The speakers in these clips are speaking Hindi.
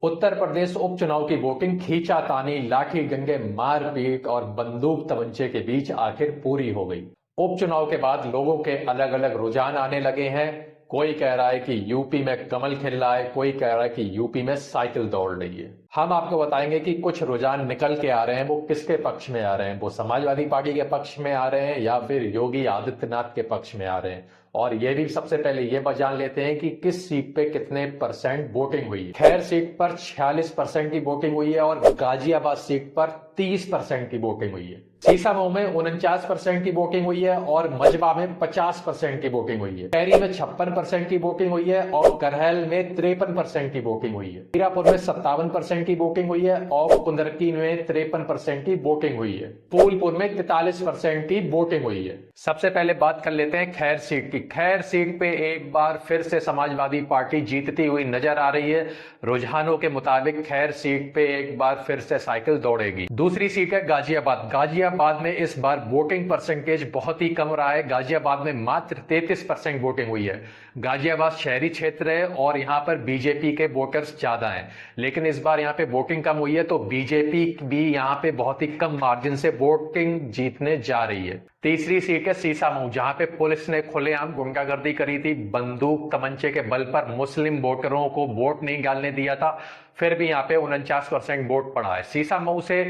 उत्तर प्रदेश उपचुनाव की वोटिंग खींचातानी, लाठी डंडे, मारपीट और बंदूक तमंचे के बीच आखिर पूरी हो गई। उपचुनाव के बाद लोगों के अलग अलग रुझान आने लगे हैं। कोई कह रहा है कि यूपी में कमल खिल रहा है, कोई कह रहा है कि यूपी में साइकिल दौड़ रही है। हम आपको बताएंगे कि कुछ रुझान निकल के आ रहे हैं, वो किसके पक्ष में आ रहे हैं, वो समाजवादी पार्टी के पक्ष में आ रहे हैं या फिर योगी आदित्यनाथ के पक्ष में आ रहे हैं। और ये भी सबसे पहले ये जान लेते हैं कि किस सीट पे कितने परसेंट वोटिंग हुई है। खैर सीट पर 46% की वोटिंग हुई है और गाजियाबाद सीट पर 30% की वोटिंग हुई है। सीसामऊ में 49% की वोटिंग हुई है और मजबा में 50% की वोटिंग हुई है। खैरी में 56% की वोटिंग हुई है और करहल में 53% की वोटिंग हुई है। मीरापुर में 57% की वोटिंग हुई है और कुंदरकी में 53% की वोटिंग हुई है। फूलपुर में 43% की वोटिंग हुई है। सबसे पहले बात कर लेते हैं खैर सीट की। खैर सीट पे एक बार फिर से समाजवादी पार्टी जीतती हुई नजर आ रही है। रुझानों के मुताबिक खैर सीट पे एक बार फिर से साइकिल दौड़ेगी। दूसरी सीट है गाजियाबाद। गाजियाबाद में इस बार वोटिंग परसेंटेज बहुत ही कम रहा है। गाजियाबाद में मात्र 33% वोटिंग हुई है। गाजियाबाद शहरी क्षेत्र है और यहाँ पर बीजेपी के वोटर्स ज्यादा हैं, लेकिन इस बार यहाँ पे वोटिंग कम हुई है तो बीजेपी भी यहाँ पे बहुत ही कम मार्जिन से वोटिंग जीतने जा रही है। तीसरी सीट है सीसामऊ, जहां पे पुलिस ने खुलेआम गुंडागर्दी करी थी। बंदूक तमंचे के बल पर मुस्लिम वोटरों को वोट नहीं डालने दिया था, फिर भी यहाँ पे 49% वोट पड़ा है। सीसामऊ से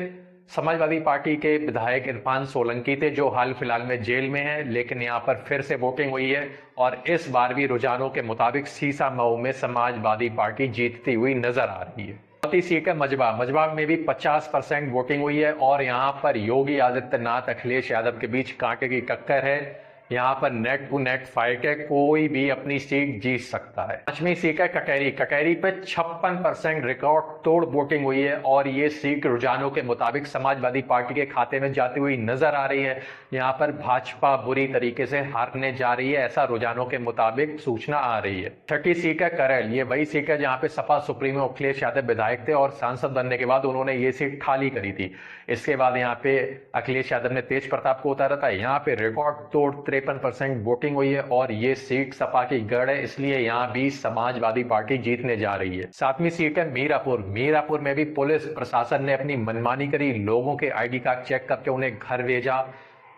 समाजवादी पार्टी के विधायक इरफान सोलंकी थे, जो हाल फिलहाल में जेल में हैं, लेकिन यहाँ पर फिर से वोटिंग हुई है और इस बार भी रुझानों के मुताबिक सीसामऊ में समाजवादी पार्टी जीतती हुई नजर आ रही है। चौथी सीट है मजबा। मजबा में भी 50% वोटिंग हुई है और यहाँ पर योगी आदित्यनाथ अखिलेश यादव के बीच कांटे की टक्कर है। यहाँ पर नेट टू नेट फाइट है, कोई भी अपनी सीट जीत सकता है। पांचवी सीट है कटहरी। कटहरी पे 56% रिकॉर्ड तोड़ वोटिंग हुई है और ये सीट रुझानों के मुताबिक समाजवादी पार्टी के खाते में जाती हुई नजर आ रही है। यहाँ पर भाजपा बुरी तरीके से हारने जा रही है, ऐसा रुझानों के मुताबिक सूचना आ रही है। छठी सीट है करैल। ये वही सीट है जहाँ पे सपा सुप्रीमो अखिलेश यादव विधायक थे और सांसद बनने के बाद उन्होंने ये सीट खाली करी थी। इसके बाद यहाँ पे अखिलेश यादव ने तेज प्रताप को उतारा था। यहाँ पे रिकॉर्ड तोड़ 53% वोटिंग हुई है और ये सीट सपा की गढ़ है, इसलिए यहाँ भी समाजवादी पार्टी जीतने जा रही है। सातवीं सीट है मीरापुर। मीरापुर में भी पुलिस प्रशासन ने अपनी मनमानी करी, लोगों के आईडी कार्ड चेक करके उन्हें घर भेजा,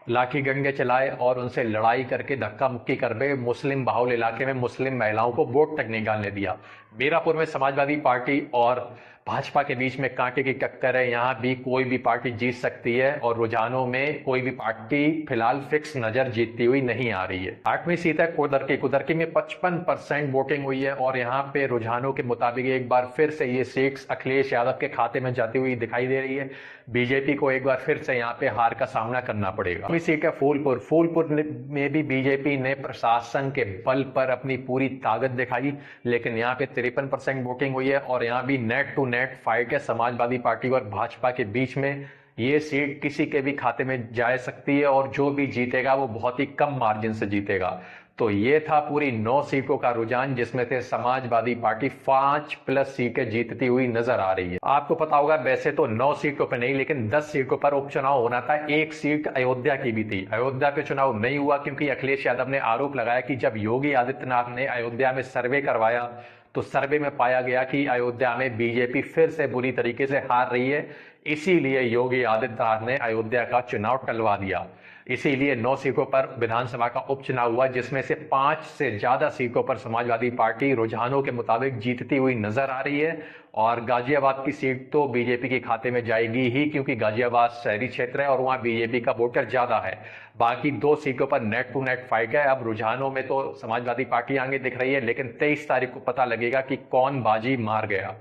लाठी डंडे चलाए और उनसे लड़ाई करके धक्का मुक्की कर गए। मुस्लिम बाहुल इलाके में मुस्लिम महिलाओं को वोट तक नहीं डालने दिया। मीरापुर में समाजवादी पार्टी और भाजपा के बीच में कांटे की टक्कर है, यहाँ भी कोई भी पार्टी जीत सकती है और रुझानों में कोई भी पार्टी फिलहाल फिक्स नजर जीतती हुई नहीं आ रही है। आठवीं सीट है कुदरकी। कुदरकी में 55% वोटिंग हुई है और यहाँ पे रुझानों के मुताबिक एक बार फिर से ये सीट अखिलेश यादव के खाते में जाती हुई दिखाई दे रही है। बीजेपी को एक बार फिर से यहाँ पे हार का सामना करना पड़ेगा। अगली सीट है फूलपुर। फूलपुर में भी बीजेपी ने प्रशासन के बल पर अपनी पूरी ताकत दिखाई, लेकिन यहाँ पे 53% वोटिंग हुई है और यहाँ भी नेट टू नेट फाइट है समाजवादी पार्टी और भाजपा के बीच में। ये सीट किसी के भी खाते में जा सकती है और जो भी जीतेगा वो बहुत ही कम मार्जिन से जीतेगा। तो ये था पूरी 9 सीटों का रुझान, जिसमें से समाजवादी पार्टी 5+ सीटें जीतती हुई नजर आ रही है। आपको पता होगा वैसे तो 9 सीटों पर नहीं, लेकिन 10 सीटों पर उपचुनाव होना था। एक सीट अयोध्या की भी थी। अयोध्या पे चुनाव नहीं हुआ क्योंकि अखिलेश यादव ने आरोप लगाया कि जब योगी आदित्यनाथ ने अयोध्या में सर्वे करवाया तो सर्वे में पाया गया कि अयोध्या में बीजेपी फिर से बुरी तरीके से हार रही है, इसीलिए योगी आदित्यनाथ ने अयोध्या का चुनाव टलवा दिया। इसीलिए 9 सीटों पर विधानसभा का उपचुनाव हुआ, जिसमें से 5 से ज्यादा सीटों पर समाजवादी पार्टी रुझानों के मुताबिक जीतती हुई नजर आ रही है। और गाजियाबाद की सीट तो बीजेपी के खाते में जाएगी ही, क्योंकि गाजियाबाद शहरी क्षेत्र है और वहां बीजेपी का वोटर ज्यादा है। बाकी 2 सीटों पर नेट टू नेट फाइट है। अब रुझानों में तो समाजवादी पार्टी आगे दिख रही है, लेकिन 23 तारीख को पता लगेगा कि कौन बाजी मार गया।